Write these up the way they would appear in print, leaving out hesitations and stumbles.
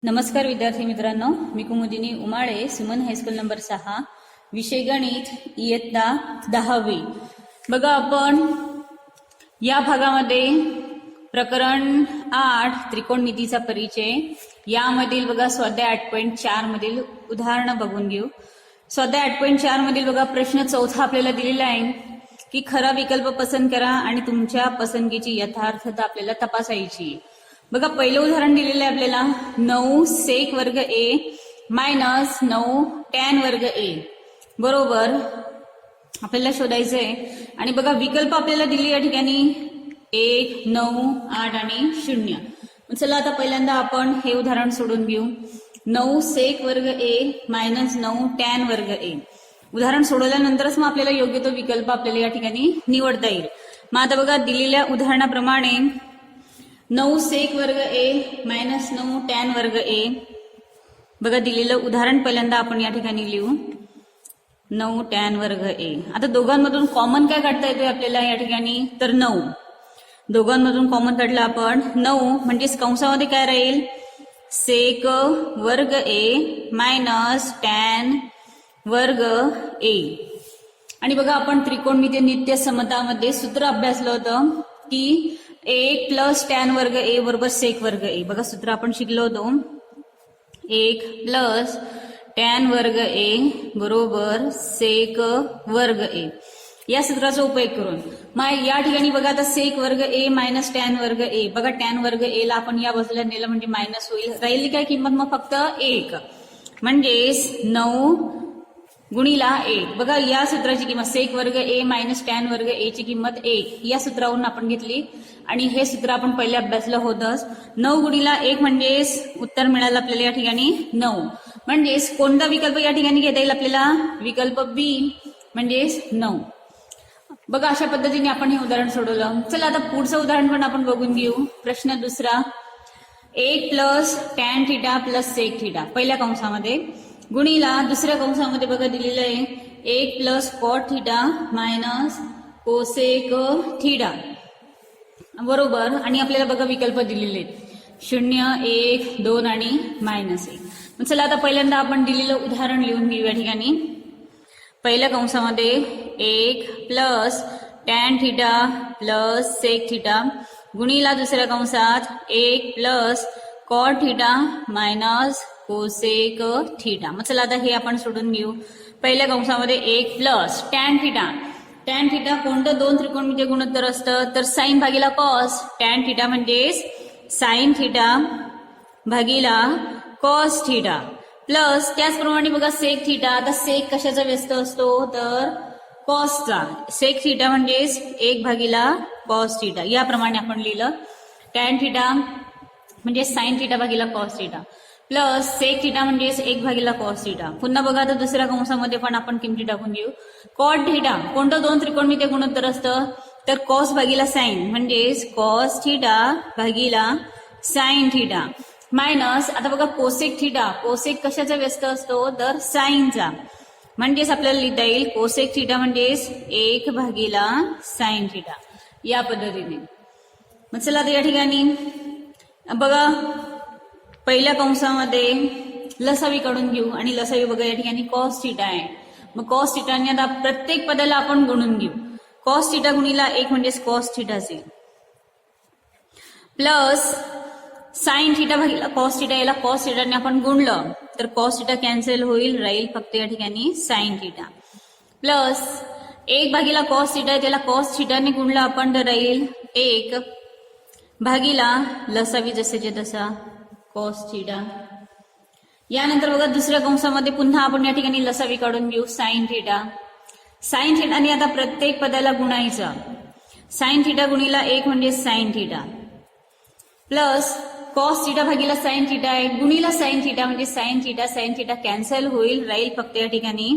नमस्कार विद्यार्थी मित्रांनो, मी कुमुदिनी उमाळे, सुमन हायस्कूल नंबर 6, विषय गणित, इयत्ता 10वी। बघा, आपण या भागामध्ये प्रकरण 8 त्रिकोणमितीचा परिचय यामधील बघा स्वाध्याय 8.4 मधील उदाहरणं बघून घेऊ। स्वाध्याय 8.4 मधील बघा प्रश्न 4 आपल्याला दिलेला आहे की खरा विकल्प पसंत करा आणि तुमच्या पसंतीची यथार्थता आपल्याला तपासायची। बघा, पहिलं उदाहरण दिलेलं आहे आपल्याला 9 सेक वर्ग ए मायनस 9 टॅन वर्ग ए बरोबर आपल्याला शोधायचंय। आणि बघा विकल्प आपल्याला दिली या ठिकाणी 1, 9, 8 आणि 0। चला आता पहिल्यांदा आपण हे उदाहरण सोडून घेऊ। 9 सेक वर्ग ए मायनस 9 टॅन वर्ग ए उदाहरण सोडवल्यानंतरच मग आपल्याला योग्य तो विकल्प आपल्याला या ठिकाणी निवडता येईल। मग आता बघा दिलेल्या उदाहरणाप्रमाणे 9 सेक वर्ग ए मायनस 9 टॅन वर्ग ए बघा दिलेलं उदाहरण पहिल्यांदा आपण या ठिकाणी लिहू 9 टॅन वर्ग ए। आता दोघांमधून कॉमन काय काढता येतोय आपल्याला या ठिकाणी, तर 9 दोघांमधून कॉमन काढलं आपण 9 म्हणजेच कंसामध्ये काय राहील सेक वर्ग ए मायनस टॅन वर्ग ए। आणि बघा आपण त्रिकोणमितीय नित्य समतामध्ये सूत्र अभ्यासलं होतं की 1 प्लस टॅन वर्ग ए बरोबर सेक वर्ग ए। बघा सूत्र आपण शिकलो होतो 1 प्लस टॅन वर्ग ए बरोबर सेक वर्ग ए। या सूत्राचा उपयोग करून मग या ठिकाणी बघा आता सेक वर्ग ए मायनस टॅन वर्ग ए, बघा टॅन वर्ग ए ला आपण या बाजूला नेलं म्हणजे मायनस होईल, राहिली काय किंमत मग फक्त 1 म्हणजेच 9 गुणिला 1। बघा या सूत्राची किंमत सेक वर्ग ए मायनस टॅन वर्ग ए ची किंमत 1 या सूत्रावरून आपण घेतली आणि हे सूत्र आपण पहिले अभ्यासलं होतंच। 9 गुणिला 1 म्हणजेच उत्तर मिळालं आपल्याला या ठिकाणी 9। म्हणजेच कोणता विकल्प या ठिकाणी घेता येईल आपल्याला, विकल्प बी म्हणजेच 9। बघा अशा पद्धतीने आपण हे उदाहरण सोडवलं। चला आता पुढचं उदाहरण पण आपण बघून घेऊ। प्रश्न दुसरा 1 plus tan theta plus sec theta पहिल्या कंसामध्ये गुणिला दुसऱ्या कंसामध्ये बघा दिलेलं आहे 1 plus cot theta minus cosec theta बरोबर। आणि आपल्याला बघा विकल्प दिलेले आहेत 0, 1, 2 आणि -1। चला आता पहिल्यांदा आपण दिलेलं उदाहरण लिहून घेऊ। या ठिकाणी पहिल्या कंसामध्ये 1 plus tan theta plus sec theta गुणिला दुसऱ्या कंसात 1 plus cot theta minus cosec theta. मग चला आता हे आपण सोडून घेऊ। पहिल्या कंसामध्ये 1 plus tan theta, tan theta कोणतं दोन त्रिकोणमितीय गुणोत्तर असतं, तर साइन भागीला कॉस, टॅन थिटा म्हणजेच साइन थिटा भागीला कॉस थिटा प्लस त्याचप्रमाणे बघा सेक थिटा। आता सेक कशाचा व्यस्त असतो, तर कॉसचा, सेक थिटा म्हणजेच 1 भागीला कॉस थिटा याप्रमाणे आपण लिहिलं। टॅन थिटा म्हणजे साइन थिटा भागीला cos theta plus sec theta म्हणजेच 1 भागीला कॉस थिटा। पुन्हा बघा आता दुसऱ्या कंसामध्ये पण आपण किमती टाकून घेऊ। कॉट थिटा कोणतं दोन त्रिकोणमितीय गुणोत्तर असतं, तर कॉस भागीला साइन म्हणजेच कॉस थिटा भागीला साइन थिटा मायनस आता बघा कोसेक थिटा, कोसेक कशाचा व्यस्त असतो, तर साइनचा म्हणजेच आपल्याला लिहिता येईल कोसेक थिटा म्हणजेच 1 भागीला साइन थिटा या पद्धतीने। मग चला आता या ठिकाणी बघा पहिल्या कंसामध्ये लसावी काढून घेऊ आणि लसावी बघा या ठिकाणी कॉस थिटा आहे। मग कॉस थिटाने आता प्रत्येक पदाला आपण गुणून घेऊ। कॉस थिटा गुणिला 1 म्हणजेच कॉस थिटा असेल प्लस साइन थिटा भागीला कॉस थिटा, याला कॉस थिटाने आपण गुणलं तर कॉस थिटा कॅन्सल होईल, राहील फक्त या ठिकाणी साइन थिटा प्लस 1 भागीला कॉस थिटा, त्याला कॉस थिटाने गुणलं आपण तर राहील 1 भागीला लसावी जसेच्या तसा कॉस थिटा। यानंतर बघा दुसऱ्या कंसामध्ये पुन्हा आपण या ठिकाणी लसावी काढून घेऊ साइन थिटा। साइन थिटाने आता प्रत्येक पदाला गुणायचं, साइन थिटा गुणिला 1 म्हणजे sine theta plus cos theta भागीला साइन थिटा आहे गुणिला साइन थिटा म्हणजे साइन थिटा कॅन्सल होईल, राहील फक्त या ठिकाणी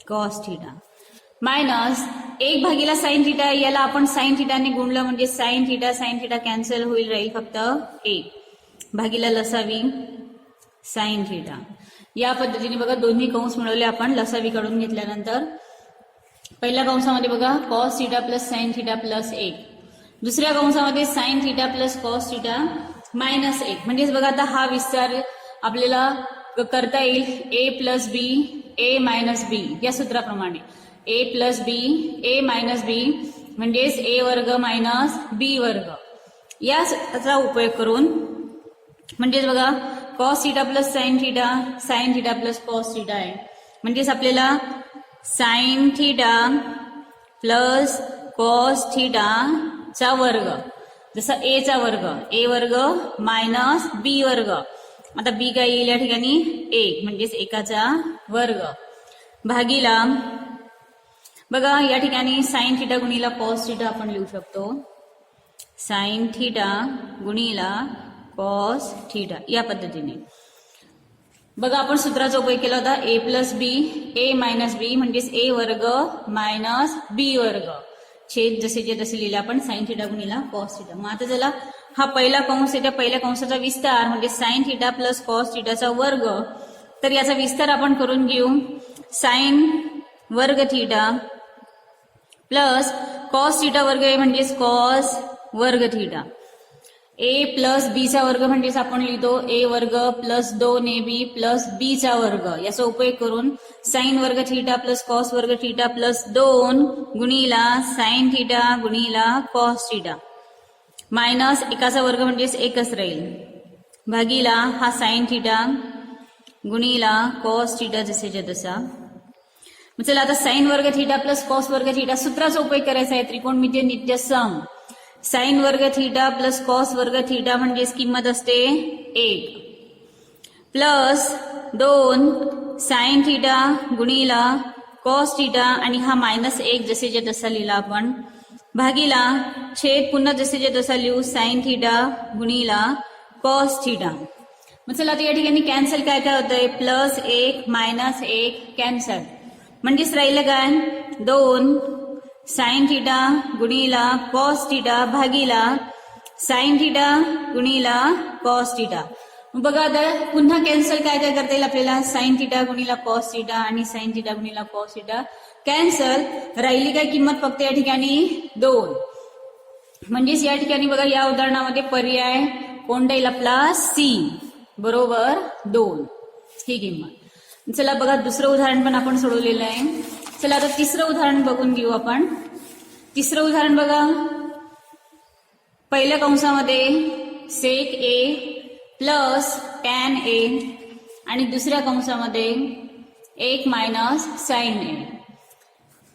कॉस थिटा मायनस 1 भागीला साइन थिटा, याला आपण साइन थिटाने गुणलं म्हणजे साइन थिटा कॅन्सल होईल, राहील फक्त 1 भागीला लसावी साइन थिटा। या पद्धतीने बघा दोन्ही कंस मिळवले आपण लसावी काढून घेतल्यानंतर। पहिल्या कंसामध्ये बघा cos theta plus sine theta plus 1, दुसऱ्या कंसामध्ये sine theta plus cos theta -1 म्हणजेच बघा आता हा विस्तार आपल्याला करता येईल ए प्लस बी ए मायनस बी या सूत्राप्रमाणे. ए प्लस बी ए मायनस बी म्हणजेच ए वर्ग मायनस बी वर्ग याचा उपयोग करून म्हणजेच बघा cos theta plus sine theta plus cos theta आहे. म्हणजेच आपल्याला sine theta plus cos theta चा वर्ग जसं ए चा वर्ग मायनस बी वर्ग. आता बी काय येईल या ठिकाणी 1 म्हणजेच एकाचा वर्ग भागीला बघा या ठिकाणी साइन थिटा गुणिला कॉस थिटा आपण लिहू शकतो. साइन थिटा गुणिला कॉस थिटा या पद्धतीने. बघा आपण सूत्राचा उपयोग केला होता ए प्लस बी ए मायनस बी म्हणजेच ए वर्ग मायनस बी वर्ग छेद जसेचे तसे लिहिले आपण साइन थिटा गुणिला कॉस थिटा. मग आता चला हा पहिला कंस आहे त्या पहिल्या कंसाचा विस्तार म्हणजे साइन थिटा प्लस कॉस थिटाचा वर्ग. तर याचा विस्तार आपण करून घेऊ. साइन वर्ग थिटा प्लस कॉस थिटा वर्ग आहे म्हणजेच कॉस वर्ग थिटा. ए प्लस बी चा वर्ग म्हणजेच आपण लिहितो ए वर्ग प्लस 2ab प्लस बी चा वर्ग. याचा उपयोग करून साइन वर्ग थिटा प्लस कॉस वर्ग थिटा प्लस 2 गुणिला साइन थिटा गुणिला कॉस थिटा मायनस एकाचा वर्ग म्हणजेच एकच राहील भागीला हा साइन थिटा गुणिला कॉस थिटा जसेच्या तसा. चला आता साइन वर्ग थिटा प्लस कॉस वर्ग थिटा सूत्राचा उपयोग करायचा आहे. त्रिकोणमितीय नित्य सम साइन वर्ग थिटा प्लस कॉस वर्ग थिटा म्हणजेच किंमत असते 1 प्लस 2 साइन थिटा गुणिला कॉस थिटा आणि हा मायनस 1 जसेच्या तसा लिहिला आपण भागीला छेद पुन्हा जसेच्या तसा लिहू साइन थिटा गुणिला कॉस थिटा. मग चला आता या ठिकाणी कॅन्सल काय काय होतंय प्लस 1 मायनस 1 कॅन्सल म्हणजेच राहिलं काय 2 साइन थिटा गुणिला कॉस थिटा भागीला साइन थिटा गुणिला कॉस थिटा. बघा आता पुन्हा कॅन्सल काय काय करता येईल आपल्याला साइन थिटा गुणिला कॉस थिटा आणि साइन थिटा गुणिला कॉस थिटा कॅन्सल राहिली काय किंमत फक्त या ठिकाणी 2. म्हणजेच या ठिकाणी बघा या उदाहरणामध्ये पर्याय कोणता येईल आपला सी बरोबर 2 ही किंमत. चला बघा दुसरं उदाहरण पण आपण सोडवलेलं आहे. चला आता तिसरं उदाहरण बघून घेऊ आपण. तिसरं उदाहरण बघा पहिल्या कंसामध्ये सेक ए प्लस टॅन ए आणि दुसऱ्या कंसामध्ये 1 मायनस साइन ए.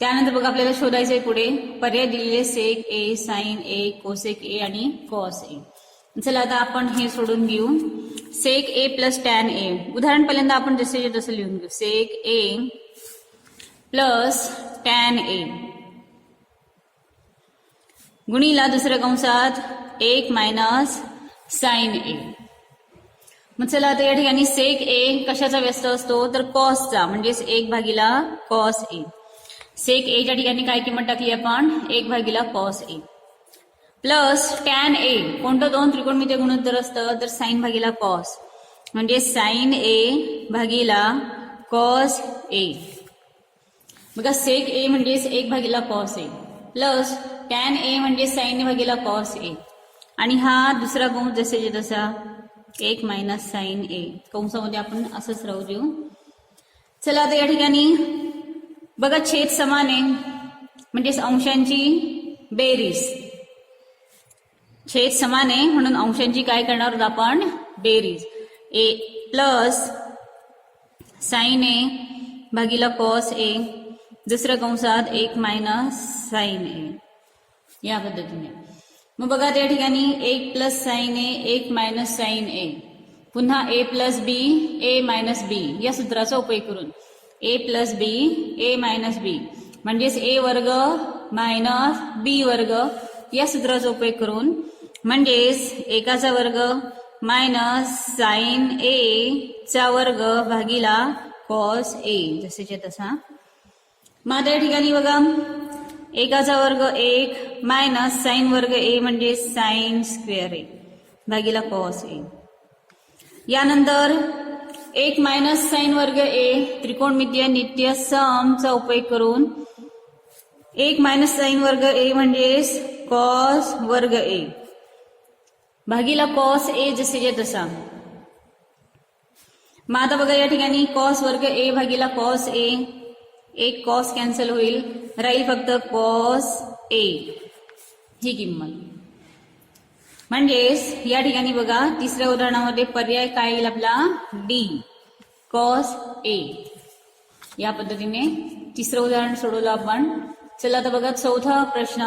त्यानंतर बघा आपल्याला शोधायचंय पुढे पर्याय दिलेले सेक ए साइन ए कोसेक ए आणि कॉस ए. चला आता आपण हे सोडून घेऊ. सेक ए प्लस टॅन ए उदाहरण पहिल्यांदा आपण जसे तसं लिहून घेऊ सेक ए प्लस टॅन ए गुणिला दुसऱ्या कंसात 1 मायनस साइन ए. मग चला आता या ठिकाणी सेक ए कशाचा व्यस्त असतो तर कॉसचा म्हणजेच 1 भागीला कॉस ए. सेक ए च्या ठिकाणी काय किंमत टाकली आपण 1 भागीला cos A plus tan A कोणतं 2 त्रिकोणमितीय गुणोत्तर असतं तर साइन भागीला कॉस म्हणजे साइन ए भागीला कॉस ए. बघा सेक ए म्हणजेच 1 भागीला cos A plus tan A म्हणजे साइन भागीला कॉस ए आणि हा दुसरा कंस जसे तसा 1 मायनस साइन ए कंसामध्ये आपण असंच राहू देऊ. चला आता या ठिकाणी बघा छेद समान आहे म्हणजेच अंशांची बेरीज. छेद समान आहे म्हणून अंशांची काय करणार आहोत आपण बेरीज. ए प्लस साइन ए भागीला कॉस ए दुसऱ्या कंसात 1 मायनस साइन ए या पद्धतीने. मग बघा त्या ठिकाणी 1 प्लस साइन ए 1 मायनस साइन ए पुन्हा ए प्लस बी ए मायनस बी या सूत्राचा उपयोग करून ए प्लस बी ए मायनस बी म्हणजेच ए वर्ग मायनस बी वर्ग या सूत्राचा उपयोग करून म्हणजेच एकाचा वर्ग मायनस साइन ए चा वर्ग भागीला कॉस ए जसेच्या तसा. मग आता या ठिकाणी बघा एकाचा वर्ग 1 मायनस साइन वर्ग ए म्हणजे साइन स्क्वेअर ए भागीला कॉस ए. यानंतर 1 मायनस साइन वर्ग ए त्रिकोणमितीय नित्य सम चा उपयोग करून 1 मायनस साइन वर्ग ए म्हणजेच कॉस वर्ग ए भागीला कॉस ए जसेच्या तसा. मग आता बघा या ठिकाणी कॉस वर्ग ए भागीला कॉस ए, एक कॉस कॅन्सल होईल, राहील फक्त कॉस ए ही किंमत. म्हणजेच या ठिकाणी बघा तिसऱ्या उदाहरणामध्ये पर्याय काय येईल आपला, डी कॉस ए. या पद्धतीने तिसरं उदाहरण सोडवलं आपण. चला आता बघा चौथा प्रश्न,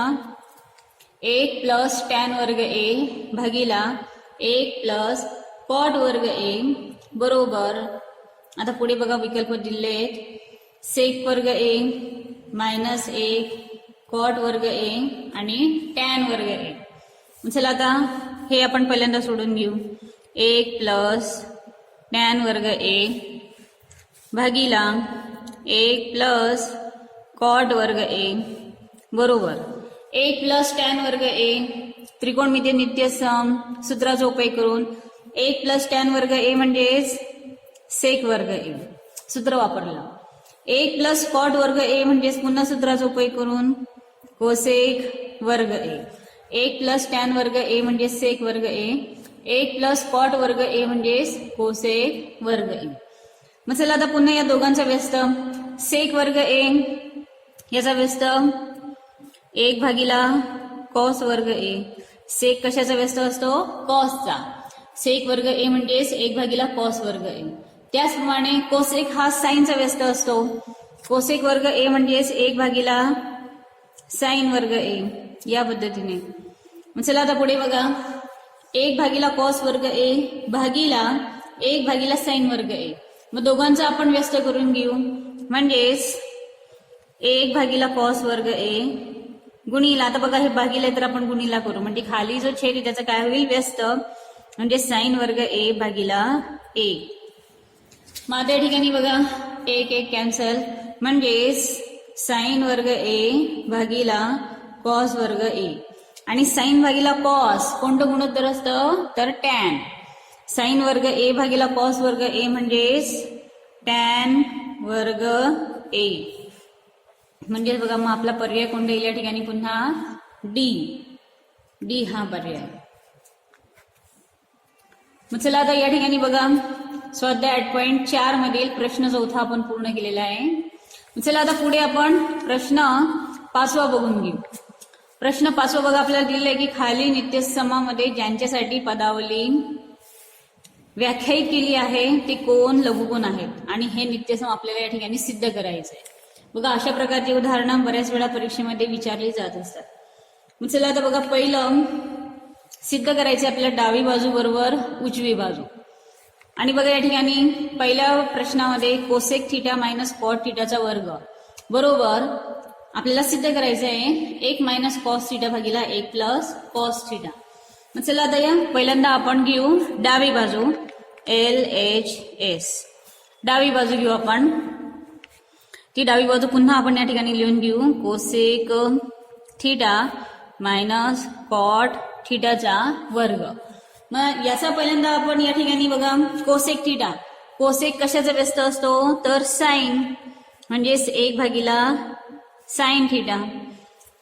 1 प्लस टॅन वर्ग ए भागीला 1 प्लस कॉट वर्ग ए बरोबर, आता पुढे बघा विकल्प दिले आहेत, सेक वर्ग ए मायनस 1 कॉट वर्ग ए आणि टॅन वर्ग ए. चला आता हे आपण पहिल्यांदा सोडून घेऊ. 1 प्लस टॅन वर्ग ए भागीला 1 प्लस कॉट वर्ग ए बरोबर 1 प्लस टॅन वर्ग ए, त्रिकोणमितीय नित्य सम सूत्राचा उपयोग करून 1 प्लस टॅन वर्ग ए म्हणजेच सेक वर्ग ए, सूत्र वापरलं. 1 प्लस कॉट वर्ग ए म्हणजेच पुन्हा सूत्राचा उपयोग करून कोसेक वर्ग ए. 1 प्लस टॅन वर्ग ए म्हणजे सेक वर्ग ए, 1 प्लस कॉट वर्ग ए म्हणजेच कोसेक वर्ग ए. मग चला आता पुन्हा या दोघांचा व्यस्त, सेक वर्ग ए याचा व्यस्त 1 भागीला कॉस वर्ग ए. सेक कशाचा व्यस्त असतो, कॉसचा. सेक वर्ग ए म्हणजेच 1 भागीला कॉस वर्ग ए. त्याचप्रमाणे कोसेक हा साईनचा व्यस्त असतो. कोसेक वर्ग ए म्हणजेच 1 भागीला साईन वर्ग ए. या पद्धतीने. मग चला आता पुढे बघा 1 भागीला कॉस वर्ग ए भागीला 1 भागीला साईन वर्ग ए. मग दोघांचा आपण व्यस्त करून घेऊ. म्हणजेच 1 भागीला कॉस वर्ग ए गुणीला, आता बघा हे भागीला तर आपण गुणीला करू, म्हणजे खाली जो छेद आहे त्याचा काय होईल, व्यस्त, म्हणजे साईन वर्ग ए भागीला ए. मग आता या ठिकाणी बघा 1 1 कॅन्सल, म्हणजेच साईन वर्ग ए भागीला कॉस वर्ग ए. आणि साईन भागीला कॉस कोणतं गुणोत्तर असतं, तर टॅन. साईन वर्ग ए भागीला कॉस वर्ग ए म्हणजेच टॅन वर्ग ए. म्हणजे बघा मग आपला पर्याय कोणता येईल या ठिकाणी, पुन्हा डी. डी हा पर्याय. मग चला आता या ठिकाणी बघा स्वाध्याय 8.4 मधील प्रश्न चौथा आपण पूर्ण केलेला आहे. चला आता पुढे आपण प्रश्न 5वा बघून घेऊ. प्रश्न 5वा बघा आपल्याला दिलेला आहे की खाली नित्यसमामध्ये ज्यांच्यासाठी पदावली व्याख्यायित केली आहे ते कोण, लघुकोण आहेत, आणि हे नित्यसम आपल्याला या ठिकाणी सिद्ध करायचं आहे. बघा अशा प्रकारची उदाहरणं बऱ्याच वेळा परीक्षेमध्ये विचारली जात असतात. मग चला आता बघा पहिलं सिद्ध करायचं आपल्याला डावी बाजू बरोबर उजवी बाजू. आणि बघा या ठिकाणी पहिल्या प्रश्नामध्ये कोसेक थिटा मायनस कॉट थिटाचा वर्ग बरोबर आपल्याला सिद्ध करायचं आहे 1 मायनस कॉस थिटा भागीला 1 प्लस कॉस थिटा. मग चला आता या पहिल्यांदा आपण घेऊ डावी बाजू LHS. डावी बाजू घेऊ आपण. ती डावी बाजू पुन्हा आपण या ठिकाणी लिहून घेऊ कोसेक थिटा मायनस कॉट थिटाचा वर्ग. मग याचा पहिल्यांदा आपण या ठिकाणी बघा कोसेक थिटा, कोसेक कशाचा व्यस्त असतो, तर साईन, म्हणजेच 1 भागीला साईन थिटा.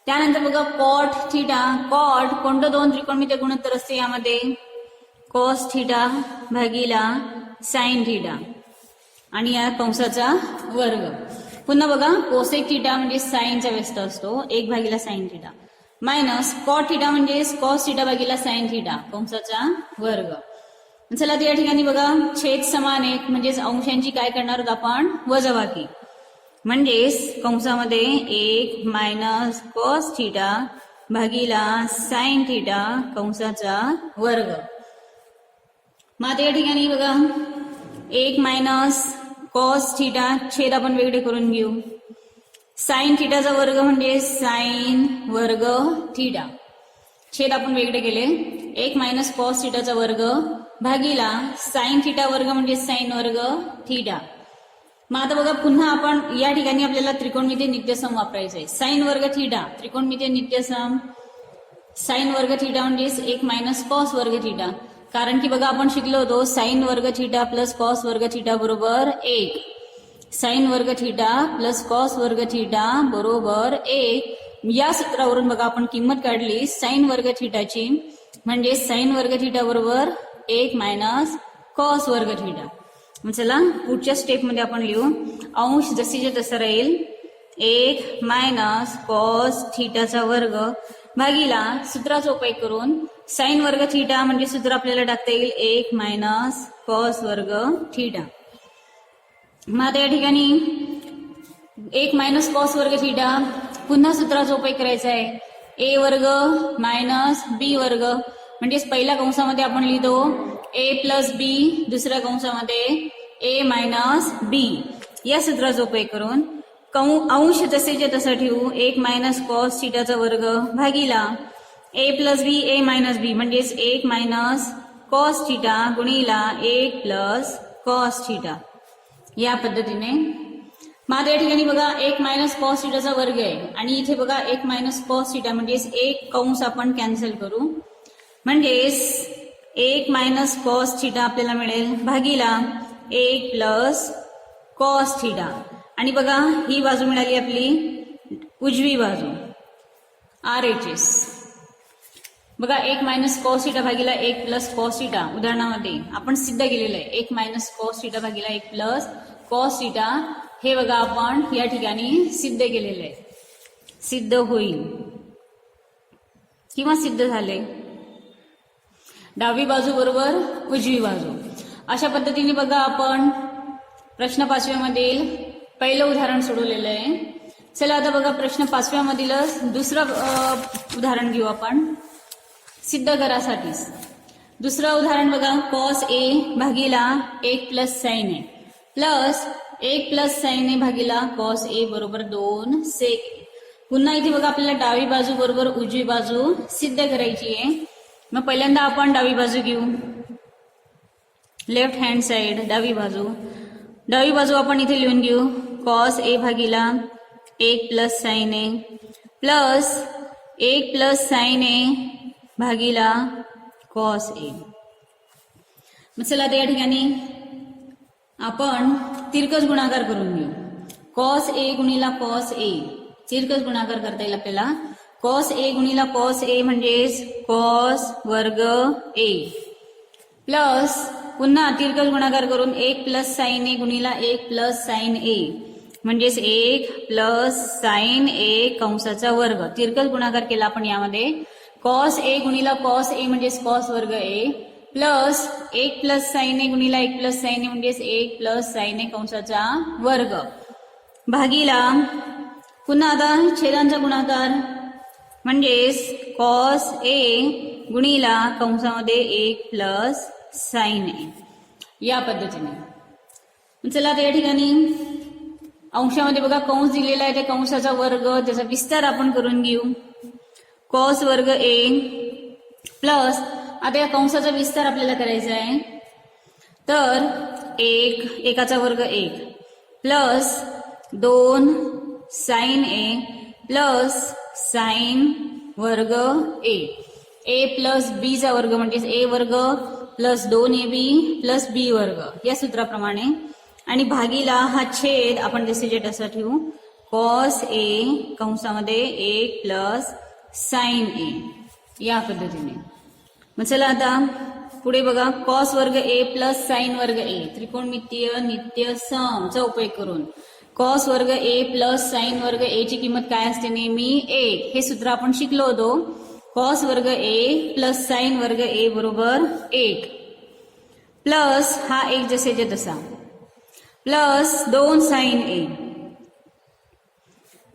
त्यानंतर बघा कॉट थिटा, कॉट कोणतं दोन त्रिकोणमितीय गुणोत्तर असते यामध्ये, कॉस थिटा भागीला साईन थिटा आणि या कंसाचा वर्ग. पुन्हा बघा कोसेक थिटा म्हणजे साईनचा व्यस्त असतो 1 भागीला sine theta minus cot theta म्हणजे कॉस थिटा भागीला साईन थिटा कंसाचा वर्ग. चला तर या ठिकाणी बघा छेद समान आहेत म्हणजेच अंशांची काय करणार आहोत आपण, वजाबाकी. म्हणजेच कंसामध्ये 1 मायनस कॉस थिटा भागीला साईन थिटा कंसाचा वर्ग. मग आता या ठिकाणी बघा 1 मायनस कॉस थिटा छेद आपण वेगळे करून घेऊ. साईन थिटाचा वर्ग म्हणजे साईन वर्ग थिटा, छेद आपण वेगळे केले. 1 मायनस कॉस थिटाचा वर्ग भागीला साईन थिटा वर्ग म्हणजे साईन वर्ग थिटा. मग आता बघा पुन्हा आपण या ठिकाणी आपल्याला त्रिकोणमितीय नित्यसम वापरायचं आहे. साईन वर्ग थिटा त्रिकोणमितीय नित्यसम, साईन वर्ग थिटा म्हणजेच 1 मायनस कॉस वर्ग थिटा. कारण की बघा आपण शिकलो होतो साईन वर्ग थिटा प्लस कॉस वर्ग थिटा बरोबर 1. साईन वर्ग थिटा प्लस कॉस वर्ग थिटा बरोबर 1. या सूत्रावरून बघा आपण किंमत काढली साईन वर्ग थिटाची, म्हणजे साईन वर्ग थिटा बरोबर 1 मायनस कॉस वर्ग थिटा. मग चला पुढच्या स्टेपमध्ये आपण लिहू. अंश जशीच्या तसं राहील 1 मायनस कॉस थिटाचा वर्ग भागीला सूत्राचा उपयोग करून साइन वर्ग थिटा म्हणजे सूत्र आपल्याला टाकता येईल 1 मायनस कॉस वर्ग थिटा. मग आता या ठिकाणी 1 मायनस कॉस वर्ग थिटा पुन्हा सूत्राचा उपयोग करायचा आहे. ए वर्ग मायनस बी वर्ग म्हणजेच पहिल्या कंसामध्ये आपण लिहितो ए प्लस बी, दुसऱ्या कंसामध्ये ए मायनस बी. या सूत्राचा उपयोग करून अंश जसेच्या तसा ठेवू 1 मायनस कॉस थिटाचा वर्ग भागीला ए प्लस बी ए मायनस बी म्हणजेच 1 मायनस कॉस थिटा गुणिला 1 प्लस कॉस थिटा. या पद्धतीने मग या ठिकाणी बघा 1 मायनस कॉस थिटाचा वर्ग आहे आणि इथे बघा 1 मायनस कॉस थिटा म्हणजेच एक कंस आपण कॅन्सल करू म्हणजेच 1 मायनस कॉस थिटा आपल्याला मिळेल भागीला 1 प्लस कॉस थिटा. आणि बघा ही बाजू मिळाली आपली उजवी बाजू RHS. बघा 1 मायनस कॉस थिटा भागीला 1 प्लस कॉस थिटा उदाहरणामध्ये आपण सिद्ध केलेलं आहे. 1 मायनस कॉस थिटा भागीला 1 प्लस कॉस थिटा हे बघा आपण या ठिकाणी सिद्ध केलेलं आहे. सिद्ध होईल किंवा सिद्ध झाले. डावी बाजू बरोबर उजवी बाजू. अशा पद्धतीने बघा आपण प्रश्न 5व्यामधील पहिलं उदाहरण सोडवलेलं आहे. चला आता बघा प्रश्न 5व्यामधीलच दुसरं उदाहरण घेऊ आपण सिद्ध करासाठी. दुसरं उदाहरण बघा कॉस ए भागीला 1 प्लस साइन ए प्लस 1 प्लस साइन ए भागीला कॉस ए बरोबर 2 सेक. पुन्हा इथे बघा आपल्याला डावी बाजू बरोबर उजवी बाजू सिद्ध करायची आहे. मग पहिल्यांदा आपण डावी बाजू घेऊ. लेफ्ट हँड साइड डावी बाजू आपण इथे लिहून घेऊ कॉस ए भागीला 1 प्लस साइन ए प्लस 1 प्लस साइन ए भागीला कॉस ए. मग चला आता या ठिकाणी आपण तिरकस गुणाकार करून घेऊ. कॉस ए गुणिला कॉस ए तिरकस गुणाकार करता येईल आपल्याला. कॉस ए गुणिला कॉस ए म्हणजेच कॉस वर्ग ए प्लस पुन्हा तिरकस गुणाकार करून 1 प्लस साइन ए गुणिला 1 प्लस साइन ए म्हणजेच 1 प्लस साइन ए कंसाचा वर्ग. तिरकस गुणाकार केला आपण यामध्ये. कॉस ए गुणिला कॉस ए म्हणजेच कॉस वर्ग ए प्लस 1 प्लस साइन ए गुणिला 1 प्लस साइन ए म्हणजेच 1 प्लस साइन ए कंसाचा वर्ग भागीला पुन्हा आता छेदांचा गुणाकार म्हणजेच कॉस ए गुणिला कंसामध्ये 1 प्लस साइन ए. या पद्धतीने चला आता या ठिकाणी अंशामध्ये बघा कंस दिलेला आहे त्या कंसाचा वर्ग त्याचा विस्तार आपण करून घेऊ. कॉस वर्ग ए प्लस आता या कंसाचा विस्तार आपल्याला करायचा आहे तर 1 एकाचा वर्ग 1 प्लस 2 साइन ए प्लस साइन वर्ग ए प्लस बी चा वर्ग म्हणजेच ए वर्ग प्लस 2ab प्लस बी वर्ग या सूत्राप्रमाणे. आणि भागीला हा छेद आपण जसे तसा ठेवू कॉस ए कंसामध्ये 1 प्लस साइन ए. या पद्धतीने मग चला आता पुढे बघा कॉस वर्ग ए प्लस साइन वर्ग ए त्रिकोणमितीय नित्य सम चा उपयोग करून कॉस वर्ग ए प्लस साइन वर्ग ए ची किंमत काय असते नेहमी 1. हे सूत्र आपण शिकलो होतो. कॉस वर्ग ए प्लस साइन वर्ग ए बरोबर 1 प्लस हा 1 जसेच्या तसा प्लस 2 साइन ए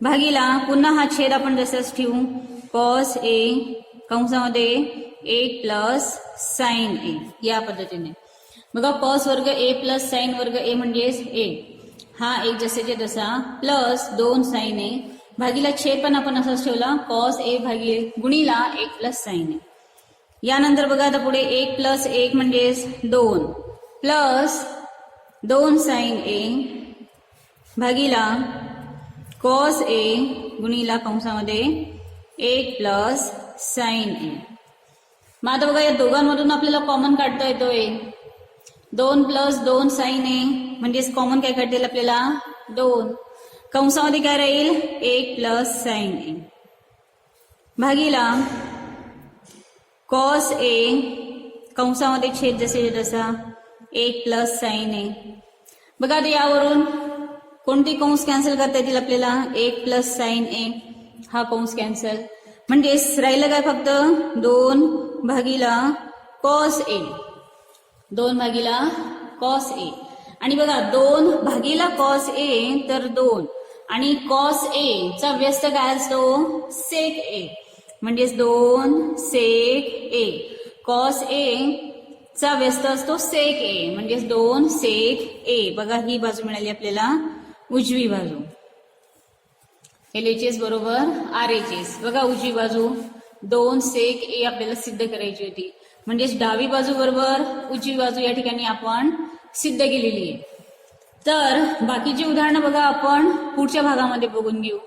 भागीला पुन्हा हा छेद आपण जसाच ठेवू कॉस ए कंसामध्ये 1 प्लस साइन ए. या पद्धतीने बघा कॉस वर्ग ए प्लस साइन वर्ग ए म्हणजेच 1 हा 1 जसेच्या तसा प्लस 2 साइन ए भागीला छेद पण आपण असाच ठेवला कॉस ए भागिले गुणिला 1 प्लस साइन ए. यानंतर बघा आता पुढे 1 प्लस 1 म्हणजेच 2 प्लस 2 साइन ए भागीला कॉस ए गुणिला कंसामध्ये 1 प्लस साइन ए. मग आता बघा या दोघांमधून आपल्याला कॉमन काढता येतोय 2 प्लस 2 साइन ए म्हणजेच कॉमन काय काढता येईल आपल्याला 2 कंसामध्ये काय राहील 1 प्लस साइन ए भागीला कॉस ए कंसामध्ये छेद जसे तसा 1 प्लस साइन ए बघा आता यावरून कोणते कंस कॅन्सल करता येतील आपल्याला? 1 प्लस साइन ए, हा कंस कॅन्सल. म्हणजेच राहिलं काय फक्त 2 भागीला कॉस ए, 2 भागीला कॉस ए. आणि बघा 2 भागीला कॉस ए तर 2 आणि कॉस ए चा व्यस्त काय असतो? सेक ए. म्हणजेच 2 सेक ए. कॉस ए चा व्यस्त असतो सेक ए, म्हणजेच 2 सेक ए. बघा ही बाजू मिळाली आपल्याला उजवी बाजू. LHS बरोबर RHS. बघा उजवी बाजू 2 सेक ए आपल्याला सिद्ध करायची होती. म्हणजेच डावी बाजू बरोबर उजवी बाजू या ठिकाणी आपण सिद्ध केलेली आहे. तर बाकीची उदाहरणं बघा आपण पुढच्या भागामध्ये बघून घेऊ.